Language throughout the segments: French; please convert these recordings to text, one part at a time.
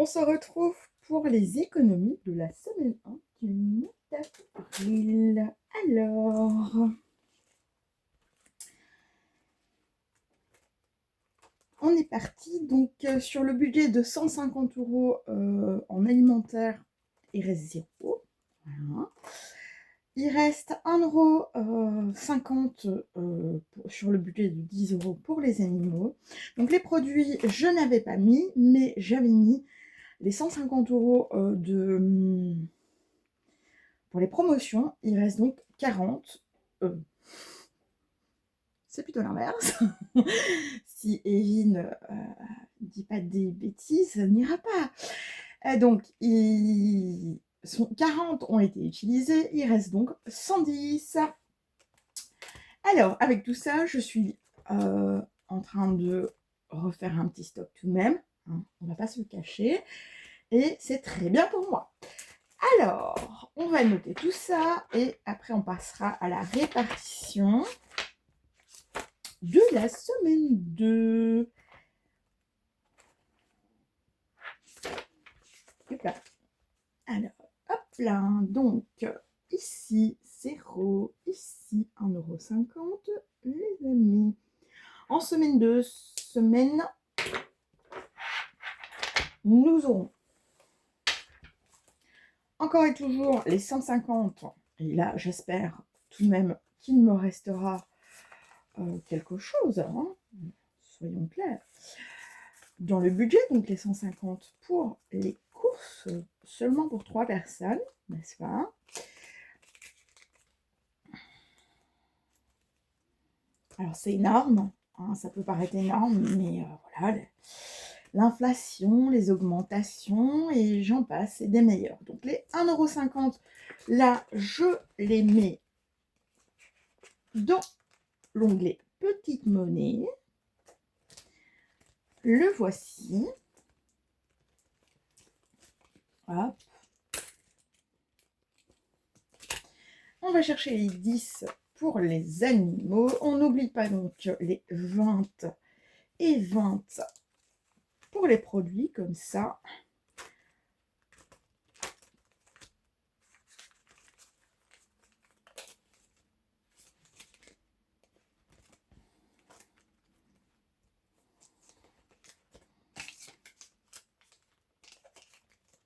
On se retrouve pour les économies de la semaine 1 du mois d'avril. Alors, on est parti donc sur le budget de 150 € en alimentaire, il reste 0. Voilà. Il reste 1,50 € sur le budget de 10 € pour les animaux. Donc les produits, je n'avais pas mis, mais j'avais mis les 150 € pour les promotions. Il reste donc 40. C'est plutôt l'inverse. Si Evelyne dit pas des bêtises, ça n'ira pas. Donc, 40 ont été utilisés. Il reste donc 110. Alors, avec tout ça, je suis en train de refaire un petit stock tout de même. Hein, on ne va pas se le cacher. Et c'est très bien pour moi. Alors, on va noter tout ça et après on passera à la répartition de la semaine 2. Hop là. Alors, hop là. Donc, ici 0, ici 1,50 €, les amis. En semaine 2, nous aurons encore et toujours les 150. Et là, j'espère tout de même qu'il me restera quelque chose. Hein. Soyons clairs. Dans le budget, donc les 150 pour les courses, seulement pour 3 personnes, n'est-ce pas? Alors c'est énorme, hein, ça peut paraître énorme, mais voilà, l'inflation, les augmentations, et j'en passe, c'est des meilleurs. Donc les 1,50 €, là, je les mets dans l'onglet Petite monnaie. Le voici. Hop. On va chercher les 10 pour les animaux. On n'oublie pas donc les 20 et 20 pour les produits, comme ça.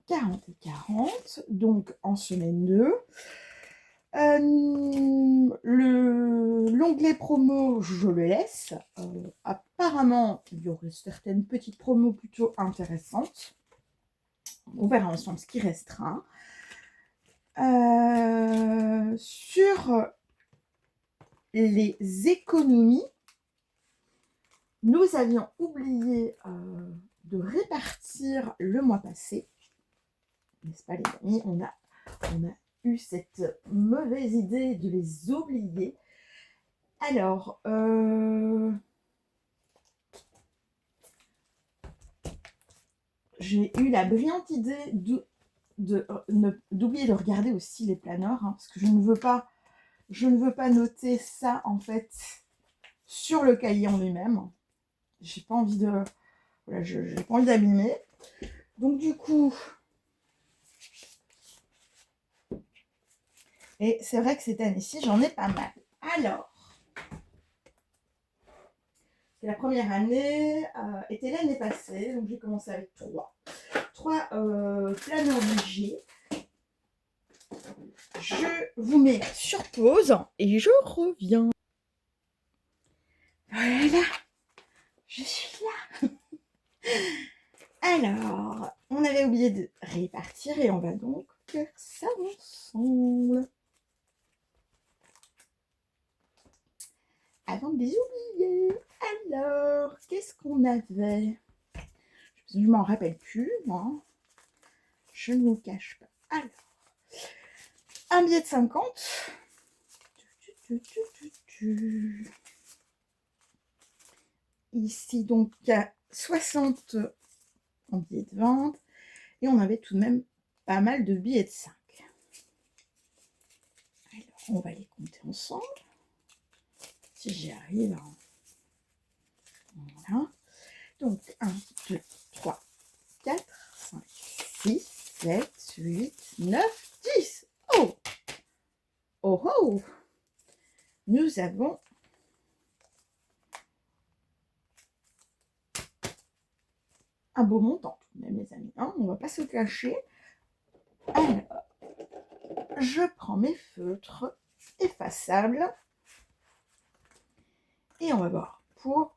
« 40 et 40 », donc en semaine 2. L'onglet promo, je le laisse. Apparemment, il y aurait certaines petites promos plutôt intéressantes. On verra ensemble ce qui restera. Sur les économies, nous avions oublié de répartir le mois passé. N'est-ce pas, les amis? On a eu cette mauvaise idée de les oublier. Alors, j'ai eu la brillante idée d'oublier de regarder aussi les planeurs, hein, parce que je ne veux pas noter ça en fait sur le cahier en lui-même. J'ai pas envie de, voilà, j'ai pas envie d'abîmer. Donc du coup, et c'est vrai que cette année-ci, j'en ai pas mal. Alors, la première année était l'année passée, donc j'ai commencé avec 3 planeurs légers. Je vous mets sur pause et je reviens. Voilà, je suis là. Alors, on avait oublié de répartir et on va donc faire ça ensemble. Avant de les oublier, alors, qu'est-ce qu'on avait? Je ne m'en rappelle plus, moi. Je ne vous cache pas. Alors, un billet de 50. Ici, donc, il y a 60 en billets de vente. Et on avait tout de même pas mal de billets de 5. Alors, on va les compter ensemble. Si j'y arrive. Voilà. Donc, 1, 2, 3, 4, 5, avons un beau montant, même les amis, hein, on ne va pas se cacher. Alors, je prends mes feutres effaçables et on va voir pour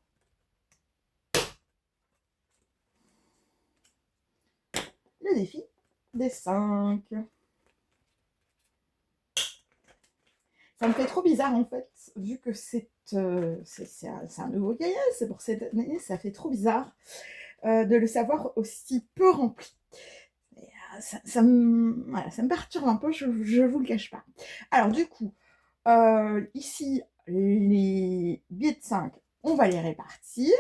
le défi des 5. Ça me fait trop bizarre en fait, vu que c'est un nouveau cahier, c'est pour cette année, ça fait trop bizarre de le savoir aussi peu rempli. Et, ça me perturbe un peu, je vous le cache pas. Alors du coup, ici, les billets de 5, on va les répartir.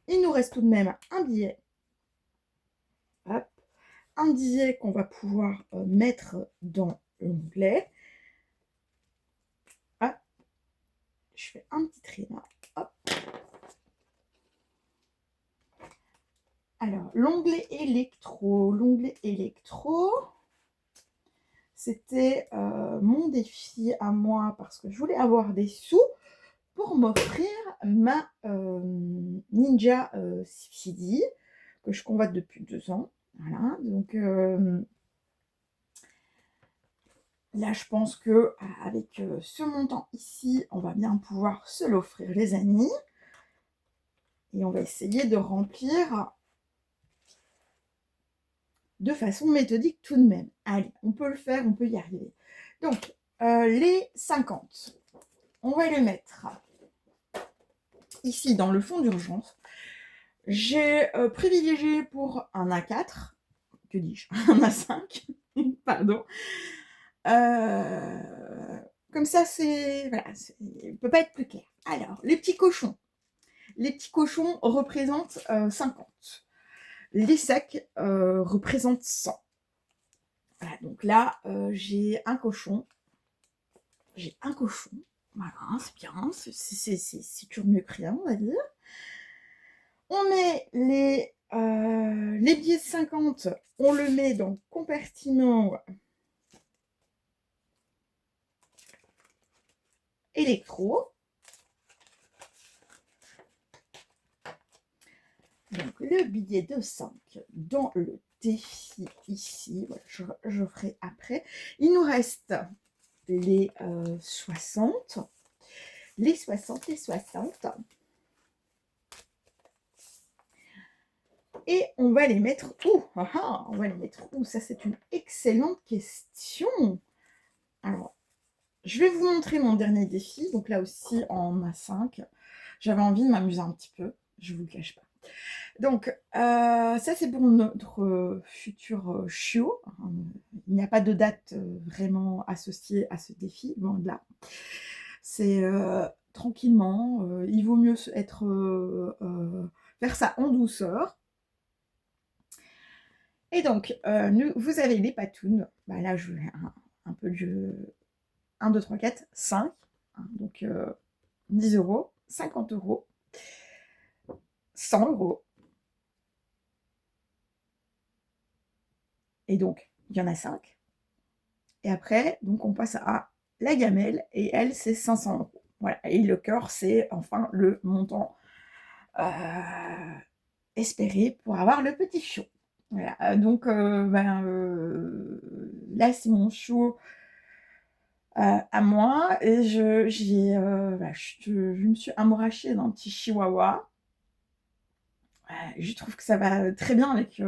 Il nous reste tout de même un billet. Hop. Un billet qu'on va pouvoir mettre dans l'onglet. Hop. Je fais un petit trait là. Hop. Alors, l'onglet électro. L'onglet électro, c'était mon défi à moi parce que je voulais avoir des sous pour m'offrir ma Ninja CD que je convoite depuis 2 ans. Voilà, donc là, je pense que avec ce montant ici, on va bien pouvoir se l'offrir, les amis. Et on va essayer de remplir de façon méthodique tout de même. Allez, on peut le faire, on peut y arriver. Donc, les 50, on va les mettre ici dans le fond d'urgence. J'ai privilégié pour un A4, que dis-je, un A5, pardon. Comme ça, voilà, il ne peut pas être plus clair. Alors, les petits cochons. Les petits cochons représentent 50. Les sacs représentent 100. Voilà, donc là, j'ai un cochon. J'ai un cochon. Voilà, c'est bien. C'est toujours mieux que rien, on va dire. On met les billets de 50, on le met dans le compartiment électro. Donc le billet de 5 dans le défi ici, voilà, je ferai après. Il nous reste les 60. Les 60. Et on va les mettre où? On va les mettre où? Ça, c'est une excellente question. Alors, je vais vous montrer mon dernier défi. Donc là aussi, en A5. J'avais envie de m'amuser un petit peu. Je ne vous le cache pas. Donc, ça, c'est pour notre futur chiot. Il n'y a pas de date vraiment associée à ce défi, loin de là. C'est tranquillement. Il vaut mieux faire ça en douceur. Et donc, vous avez les patounes. Bah, là, je vais un peu de 1, 2, 3, 4, 5. Donc, 10 €, 50 €, 100 €. Et donc, il y en a 5. Et après, donc, on passe à la gamelle. Et elle, c'est 500 €. Voilà. Et le cœur, c'est enfin le montant espéré pour avoir le petit chiot. Voilà. Donc, là, c'est mon chiot à moi. Et je me suis amourachée d'un petit chihuahua. Je trouve que ça va très bien avec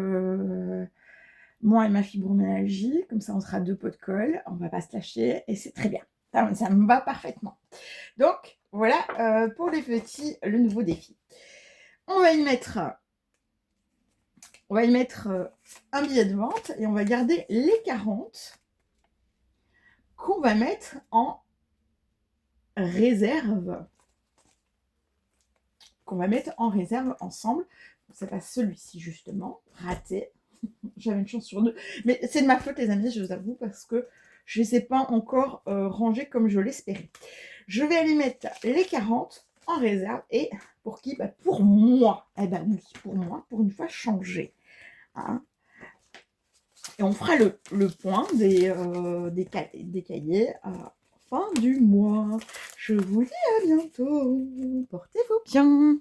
moi et ma fibromyalgie. Comme ça, on sera 2 pots de colle. On va pas se lâcher et c'est très bien. Ça me va parfaitement. Donc, voilà pour les petits, le nouveau défi. On va y mettre un billet de vente et on va garder les 40 qu'on va mettre en réserve. Qu'on va mettre en réserve ensemble. C'est pas celui-ci, justement. Raté. J'avais une chance sur 2. Mais c'est de ma faute, les amis, je vous avoue, parce que je ne les ai pas encore rangés comme je l'espérais. Je vais aller mettre les 40 en réserve. Et pour qui? Pour moi. Eh ben oui, pour moi, pour une fois changer. Hein. Et on fera le point des cahiers fin du mois. Je vous dis à bientôt. Portez-vous bien.